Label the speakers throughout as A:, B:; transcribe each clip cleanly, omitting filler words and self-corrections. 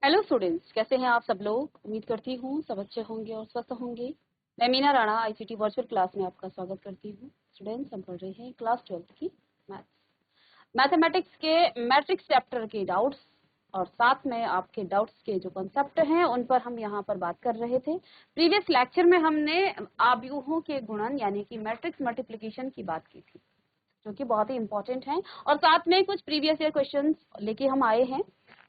A: Hello students, कैसे हैं आप सब लोग। उम्मीद करती हूँ सब अच्छे होंगे और स्वस्थ होंगे। मैं Meena Rana ICT virtual class में आपका स्वागत करती हूँ। स्टूडेंट्स, हम पढ़ रहे हैं क्लास 12 की मैथमेटिक्स के मैट्रिक्स चैप्टर के डाउट्स, और साथ में आपके डाउट्स के जो कंसेप्ट हैं उन पर हम यहाँ पर बात कर रहे थे। प्रीवियस लेक्चर में हमने आव्यूहों के गुणन यानी कि मैट्रिक्स मल्टीप्लिकेशन की बात की थी, जो कि बहुत ही इंपॉर्टेंट है, और साथ में कुछ प्रीवियस ईयर क्वेश्चंस लेके हम आए हैं।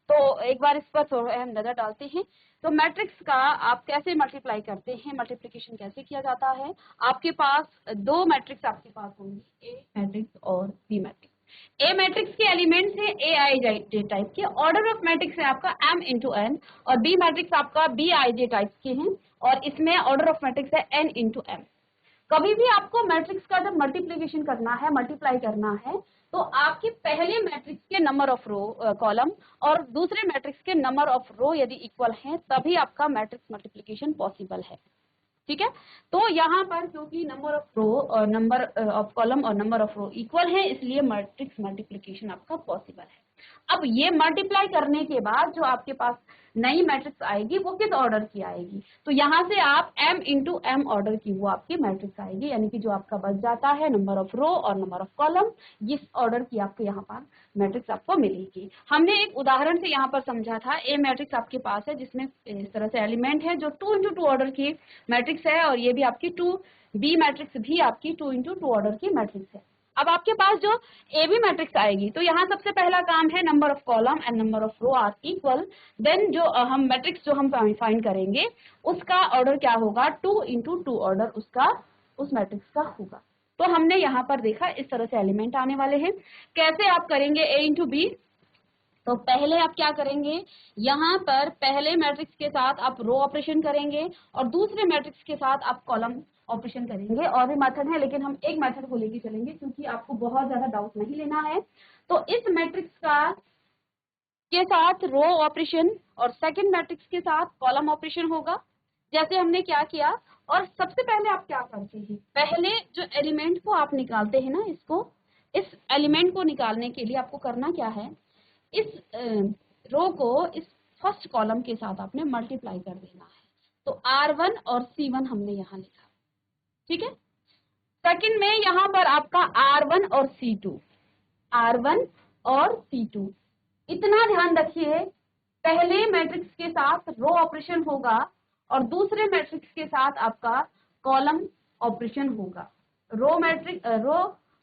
A: तो एक बार इस पर थोड़ा हम नजर डालते हैं। तो मैट्रिक्स का आप कैसे मल्टीप्लाई करते हैं, मल्टीप्लिकेशन कैसे किया जाता है। आपके पास दो मैट्रिक्स आपके पास होंगी, ए मैट्रिक्स और बी मैट्रिक्स। ए मैट्रिक्स के एलिमेंट्स है ए आई जे टाइप के, ऑर्डर ऑफ मैट्रिक्स है आपका m इंटू एन, और बी मैट्रिक्स आपका बी आई जे टाइप के हैं, और इसमें ऑर्डर ऑफ मैट्रिक्स है n इंटू एम। कभी भी आपको मैट्रिक्स का जब मल्टीप्लिकेशन करना है, मल्टीप्लाई करना है, तो आपके पहले मैट्रिक्स के नंबर ऑफ रो कॉलम और दूसरे मैट्रिक्स के नंबर ऑफ रो यदि इक्वल हैं, तभी आपका मैट्रिक्स मल्टीप्लिकेशन पॉसिबल है। ठीक है। तो यहाँ पर क्योंकि नंबर ऑफ रो और नंबर ऑफ कॉलम और नंबर ऑफ रो इक्वल है, इसलिए मैट्रिक्स मल्टीप्लिकेशन आपका पॉसिबल है। अब ये मल्टीप्लाई करने के बाद जो आपके पास नई मैट्रिक्स आएगी वो किस ऑर्डर की आएगी, तो यहाँ से आप m इंटू एम ऑर्डर की वो आपकी मैट्रिक्स आएगी, यानी कि जो आपका बच जाता है नंबर ऑफ रो और नंबर ऑफ कॉलम, इस ऑर्डर की आपको यहाँ पर मैट्रिक्स आपको मिलेगी। हमने एक उदाहरण से यहाँ पर समझा था, ए मैट्रिक्स आपके पास है जिसमें इस तरह से एलिमेंट है जो 2 इंटू 2 ऑर्डर की मैट्रिक्स है, और ये भी आपकी 2 बी मैट्रिक्स भी आपकी 2 इंटू 2 ऑर्डर की मैट्रिक्स है। अब आपके पास जो ए बी मैट्रिक्स आएगी, तो यहाँ सबसे पहला काम है number of column and number of row are equal, then जो हम मैट्रिक्स जो हम फाइंड करेंगे उसका ऑर्डर क्या होगा, 2 इंटू 2 ऑर्डर उसका उस मैट्रिक्स का होगा। तो हमने यहाँ पर देखा इस तरह से एलिमेंट आने वाले हैं। कैसे आप करेंगे ए इंटू बी, तो पहले आप क्या करेंगे, यहाँ पर पहले मैट्रिक्स के साथ आप रो ऑपरेशन करेंगे और दूसरे मैट्रिक्स के साथ आप कॉलम ऑपरेशन करेंगे। और भी मेथड है, लेकिन हम एक मेथड को लेके चलेंगे क्योंकि आपको बहुत ज्यादा डाउट नहीं लेना है। तो इस मैट्रिक्स का के साथ रो ऑपरेशन और सेकंड मैट्रिक्स के साथ कॉलम ऑपरेशन होगा, जैसे हमने क्या किया। और सबसे पहले आप क्या करते हैं, पहले जो एलिमेंट को आप निकालते हैं ना, इस एलिमेंट को निकालने के लिए आपको करना क्या है, इस रो को इस फर्स्ट कॉलम के साथ आपने मल्टीप्लाई कर देना है। तो R1 और C1 हमने यहाँ लिखा, ठीक है। सेकंड में यहाँ पर आपका R1 और C2, R1 और C2, इतना ध्यान रखिए, पहले मैट्रिक्स के साथ रो ऑपरेशन होगा और दूसरे मैट्रिक्स के साथ आपका कॉलम ऑपरेशन होगा। रो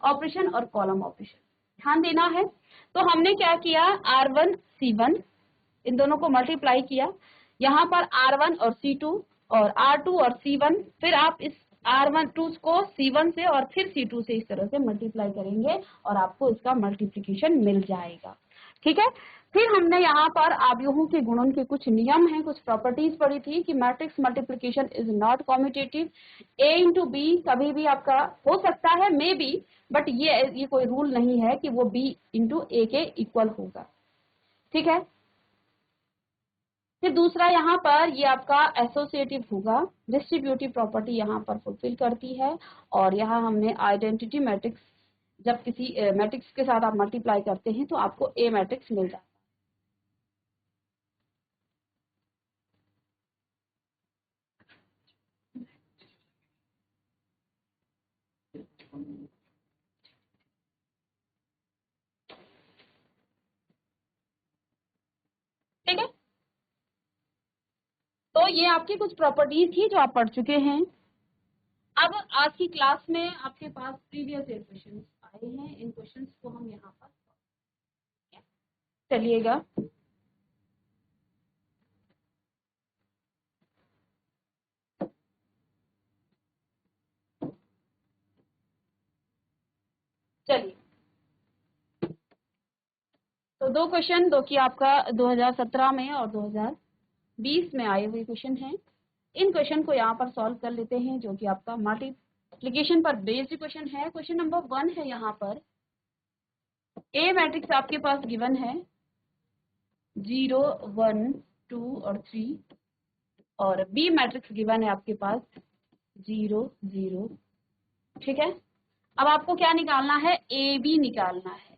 A: ऑपरेशन और कॉलम ऑपरेशन ध्यान देना है। तो हमने क्या किया, R1 C1 इन दोनों को मल्टीप्लाई किया, यहाँ पर R1 और C2 और R2 और C1, फिर आप इस R12 को C1 से और फिर C2 से इस तरह से मल्टीप्लाई करेंगे और आपको इसका मल्टीप्लिकेशन मिल जाएगा। ठीक है। फिर हमने यहाँ पर आव्यूहों के गुणन के कुछ नियम हैं, कुछ प्रॉपर्टीज पढ़ी थी कि matrix multiplication is not commutative. A into B कभी भी आपका हो सकता है, मे बी, बट ये कोई रूल नहीं है कि वो बी इंटू ए के इक्वल होगा। ठीक है। फिर दूसरा यहाँ पर ये आपका एसोसिएटिव होगा, डिस्ट्रीब्यूटिव प्रॉपर्टी यहाँ पर फुलफिल करती है। और यहाँ हमने आइडेंटिटी मैट्रिक्स, जब किसी मैट्रिक्स के साथ आप मल्टीप्लाई करते हैं तो आपको ए मैट्रिक्स मिल जाता है। ठीक है। तो ये आपकी कुछ प्रॉपर्टीज थी जो आप पढ़ चुके हैं। अब आज की क्लास में आपके पास प्रीवियस ईयर क्वेश्चन आए हैं, इन क्वेश्चंस को हम यहाँ पर चलिएगा। चलिए, तो दो क्वेश्चन, जो कि आपका 2017 में और 2020 में आए हुए क्वेश्चन हैं, इन क्वेश्चन को यहाँ पर सॉल्व कर लेते हैं, जो कि आपका मल्टीप्लिकेशन पर बेस्ड क्वेश्चन है। क्वेश्चन नंबर 1 है, यहाँ पर ए मैट्रिक्स आपके पास गिवन है 0 1 2 और 3, और बी मैट्रिक्स गिवन है आपके पास 0 0। ठीक है। अब आपको क्या निकालना है, ए बी निकालना है।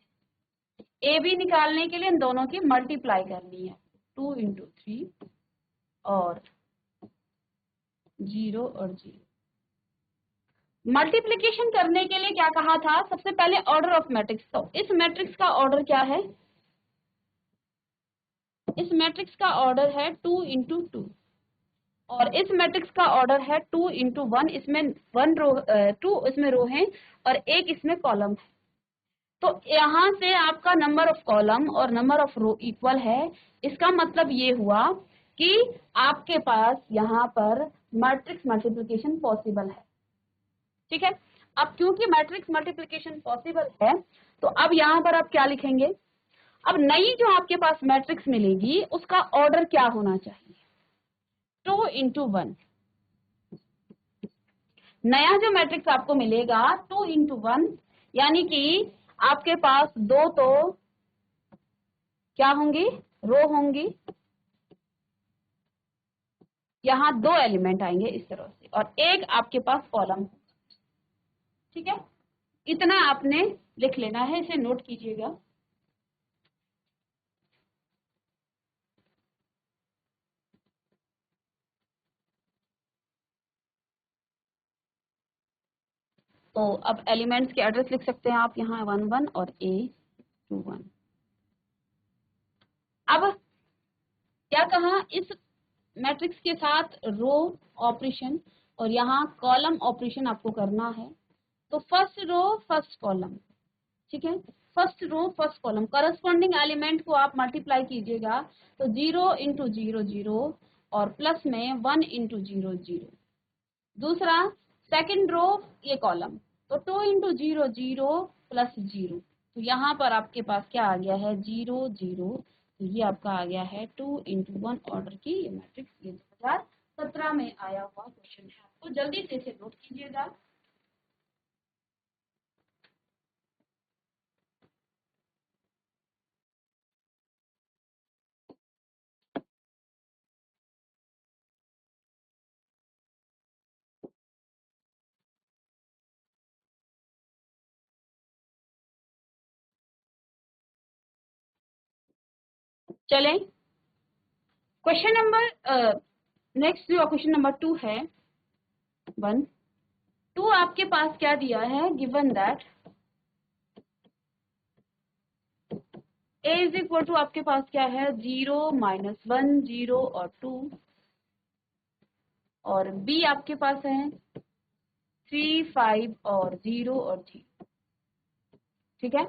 A: ए बी निकालने के लिए इन दोनों की मल्टीप्लाई करनी है। 2 इंटू 3 और 0 और 0। मल्टीप्लिकेशन करने के लिए क्या कहा था, सबसे पहले ऑर्डर ऑफ मैट्रिक्स। तो इस मैट्रिक्स का ऑर्डर क्या है, इस मैट्रिक्स का ऑर्डर है 2 इंटू 2 और इस मैट्रिक्स का ऑर्डर है 2 इंटू 1। इसमें 1 रो 2 इसमें रो है और 1 इसमें कॉलम है। तो यहाँ से आपका नंबर ऑफ कॉलम और नंबर ऑफ रो इक्वल है। इसका मतलब ये हुआ कि आपके पास यहाँ पर मैट्रिक्स मल्टीप्लिकेशन पॉसिबल है। ठीक है, अब क्योंकि मैट्रिक्स मल्टीप्लिकेशन पॉसिबल है तो अब यहाँ पर आप क्या लिखेंगे, अब नई जो आपके पास मैट्रिक्स मिलेगी उसका ऑर्डर क्या होना चाहिए, 2 इंटू 1। नया जो मैट्रिक्स आपको मिलेगा 2 इंटू 1, यानी कि आपके पास दो तो क्या होंगी, रो होंगी, यहाँ 2 एलिमेंट आएंगे इस तरह से और एक आपके पास कॉलम होगा। ठीक है, इतना आपने लिख लेना है, इसे नोट कीजिएगा। तो अब एलिमेंट्स के एड्रेस लिख सकते हैं आप यहाँ 1 1 और A 2 1। अब क्या कहा, इस मैट्रिक्स के साथ रो ऑपरेशन और यहाँ कॉलम ऑपरेशन आपको करना है। तो फर्स्ट रो फर्स्ट कॉलम, ठीक है, first row first column, corresponding element को आप मल्टीप्लाई कीजिएगा तो 0 इंटू 0 0 और प्लस में 1 इंटू 0 0। दूसरा सेकंड रो ये कॉलम, तो 2 इंटू 0 0 प्लस 0। तो यहाँ पर आपके पास क्या आ गया है, 0 0। तो ये आपका आ गया है 2 इंटू 1 ऑर्डर की ये मैट्रिक्स। ये 2017 में आया हुआ क्वेश्चन है, आपको जल्दी से इसे नोट कीजिएगा। चलें क्वेश्चन नंबर नेक्स्ट जो क्वेश्चन नंबर 2 है 1 2 आपके पास क्या दिया है, given that a is equal to आपके पास क्या है 0 -1 0 और 2 और b आपके पास है 3 5 और 0 और 3। ठीक है,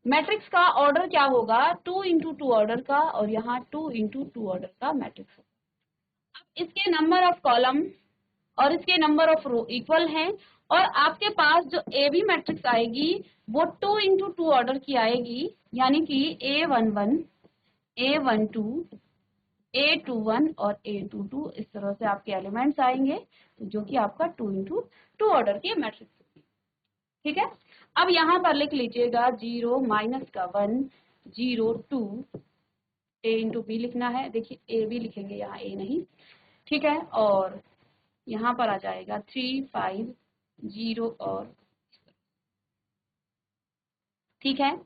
A: मैट्रिक्स का ऑर्डर क्या होगा, 2 इंटू 2 ऑर्डर का और यहाँ 2 इंटू 2 ऑर्डर का मैट्रिक्स होगा। अब इसके नंबर ऑफ कॉलम और इसके नंबर ऑफ रो इक्वल हैं और आपके पास जो ए बी मैट्रिक्स आएगी वो 2 इंटू 2 ऑर्डर की आएगी, यानी कि A11 A12 A21 और A22 इस तरह से आपके एलिमेंट्स आएंगे, तो जो कि आपका 2 इंटू 2 ऑर्डर के मैट्रिक्स होगी। ठीक है, अब यहाँ पर लिख लीजिएगा 0 माइनस का 1 0 2 A इंटू बी लिखना है, देखिए ए बी लिखेंगे यहाँ ए नहीं। ठीक है, और यहाँ पर आ जाएगा 3 5 0 और ठीक है।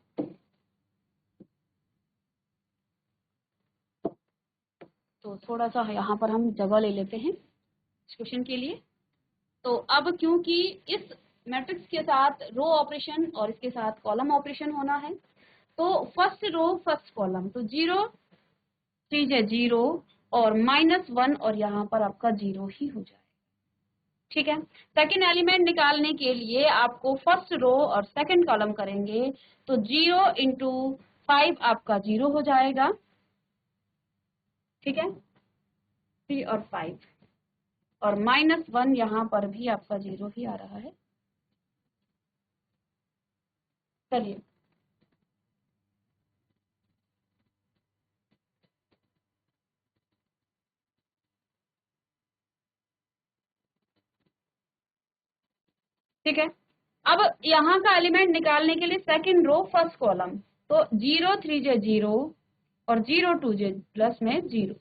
A: तो थोड़ा सा यहाँ पर हम जगह ले लेते हैं इस क्वेश्चन के लिए। तो अब क्योंकि इस मैट्रिक्स के साथ रो ऑपरेशन और इसके साथ कॉलम ऑपरेशन होना है तो फर्स्ट रो फर्स्ट कॉलम, तो 0 3 0 और -1 और यहाँ पर आपका 0 ही हो जाएगा। ठीक है, सेकंड एलिमेंट निकालने के लिए आपको फर्स्ट रो और सेकंड कॉलम करेंगे तो 0 इंटू 5 आपका 0 हो जाएगा। ठीक है, 3 और 5 और -1 यहाँ पर भी आपका 0 ही आ रहा है। चलिए ठीक है, अब यहाँ का एलिमेंट निकालने के लिए सेकंड रो फर्स्ट कॉलम, तो 0 3 0 और 0 2 प्लस में 0।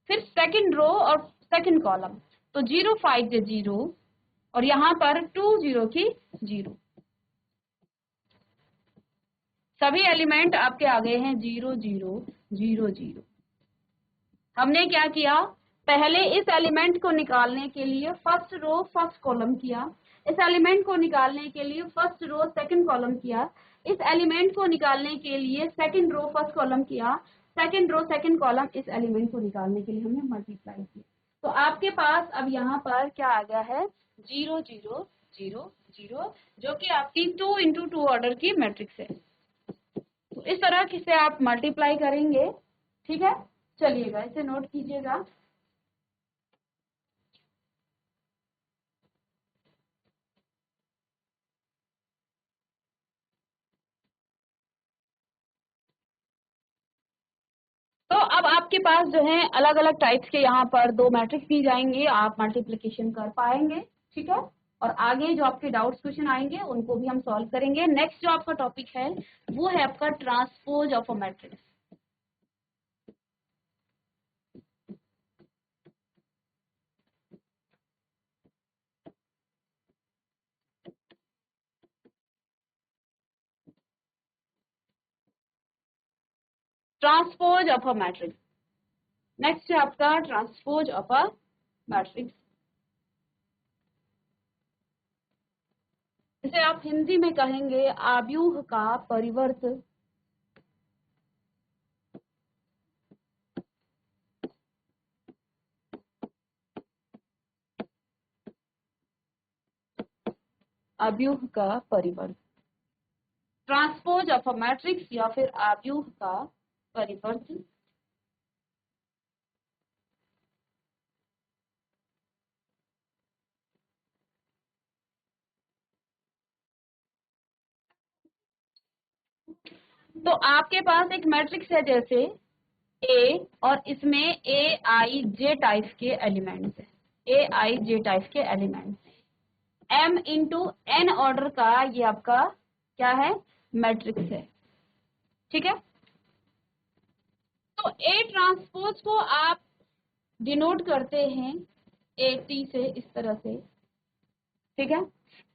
A: फिर सेकंड रो और सेकंड कॉलम, तो 0 5 0 और यहाँ पर 2 0 की 0। सभी एलिमेंट आपके आ गए हैं 0 0 0 0। हमने क्या किया, पहले इस एलिमेंट को निकालने के लिए फर्स्ट रो फर्स्ट कॉलम किया, इस एलिमेंट को निकालने के लिए फर्स्ट रो सेकंड कॉलम किया, इस एलिमेंट को निकालने के लिए सेकंड रो फर्स्ट कॉलम किया, सेकंड रो सेकंड कॉलम, इस एलिमेंट को निकालने के लिए हमने मल्टीप्लाई किया। तो आपके पास अब यहाँ पर क्या आ गया है, 0 0 0 0, जो कि आपकी 2 इंटू 2 ऑर्डर की मैट्रिक्स है। तो इस तरह से आप मल्टीप्लाई करेंगे, ठीक है। चलिएगा इसे नोट कीजिएगा। तो अब आपके पास जो है अलग अलग टाइप्स के यहाँ पर दो मैट्रिक्स दी जाएंगे, आप मल्टीप्लिकेशन कर पाएंगे, ठीक है। और आगे जो आपके डाउट्स क्वेश्चन आएंगे उनको भी हम सॉल्व करेंगे। नेक्स्ट जो आपका टॉपिक है वो है आपका transpose of a matrix. Transpose of a matrix, next है आपका ट्रांसपोज ऑफ अ मैट्रिक्स। इसे आप हिंदी में कहेंगे आव्यूह का परिवर्त। आव्यूह का परिवर्त, ट्रांसपोज ऑफ अ मैट्रिक्स या फिर आव्यूह का परिवर्त। तो आपके पास एक मैट्रिक्स है जैसे ए, और इसमें ए आई जे टाइप के एलिमेंट्स है, ए आई जे टाइप के एलिमेंट्स है, एम इंटू एन ऑर्डर का ये आपका क्या है, मैट्रिक्स है, ठीक है। तो ए ट्रांसपोज को आप डिनोट करते हैं ए टी से, इस तरह से, ठीक है।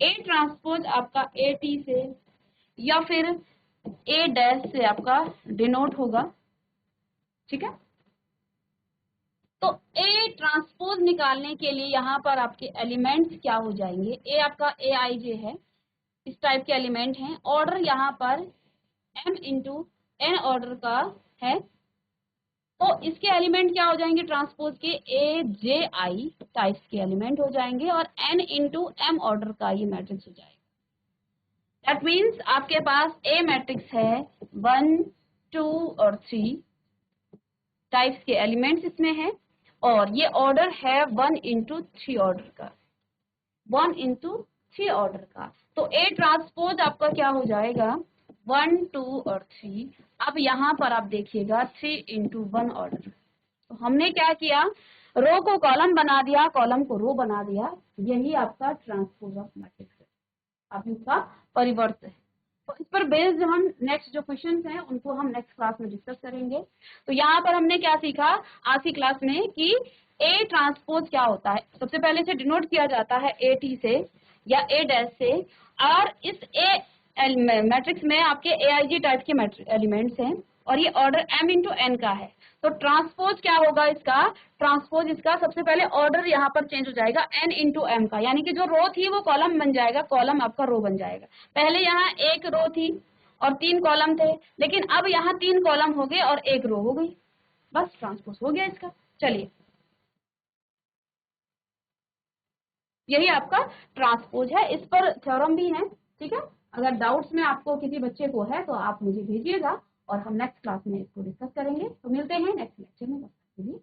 A: ए ट्रांसपोज आपका ए टी से या फिर ए डैश से आपका डिनोट होगा, ठीक है। तो ए ट्रांसपोज निकालने के लिए यहाँ पर आपके एलिमेंट्स क्या हो जाएंगे, ए आपका ए आई जे है, इस टाइप के एलिमेंट हैं, ऑर्डर यहाँ पर एम इंटू एन ऑर्डर का है, तो इसके एलिमेंट क्या हो जाएंगे ट्रांसपोज के, ए जे आई टाइप्स के एलिमेंट हो जाएंगे, और एन इंटू एम ऑर्डर का ये मैट्रिक्स हो जाएगा। दैट मीन्स आपके पास ए मैट्रिक्स है 1 2 और 3 टाइप्स के एलिमेंट्स इसमें है, और ये ऑर्डर है 1 इंटू 3 ऑर्डर का, 1 इंटू 3 ऑर्डर का। तो ए ट्रांसपोज आपका क्या हो जाएगा 1 2 और 3। अब यहाँ पर आप देखिएगा 3 इंटू 1 ऑर्डर। तो हमने क्या किया, रो को कॉलम बना दिया, कॉलम को रो बना दिया, यही आपका ट्रांसपोज ऑफ मैट्रिक्स है, आप इसका परिवर्त है। तो इस पर बेस्ड हम नेक्स्ट जो क्वेश्चंस हैं उनको हम नेक्स्ट क्लास में डिस्कस करेंगे। तो यहाँ पर हमने क्या सीखा आज की क्लास में कि ए ट्रांसपोज क्या होता है। सबसे पहले से डिनोट किया जाता है ए टी से या ए डैश से, और इस ए मैट्रिक्स में आपके ए आई जी टाइप के एलिमेंट्स हैं, और ये ऑर्डर एम इंटू एन का है। तो ट्रांसपोज क्या होगा इसका, ट्रांसपोज इसका सबसे पहले ऑर्डर यहाँ पर चेंज हो जाएगा एन इंटू एम का, यानी कि जो रो थी वो कॉलम बन जाएगा, कॉलम आपका रो बन जाएगा। पहले यहाँ एक रो थी और 3 कॉलम थे, लेकिन अब यहाँ 3 कॉलम हो गए और एक रो हो गई, बस ट्रांसपोज हो गया इसका। चलिए, यही आपका ट्रांसपोज है, इस पर थ्योरम भी है, ठीक है। अगर डाउट्स में आपको किसी बच्चे को है तो आप मुझे भेजिएगा और हम नेक्स्ट क्लास में इसको डिस्कस करेंगे। तो मिलते हैं नेक्स्ट लेक्चर में, तब तक के लिए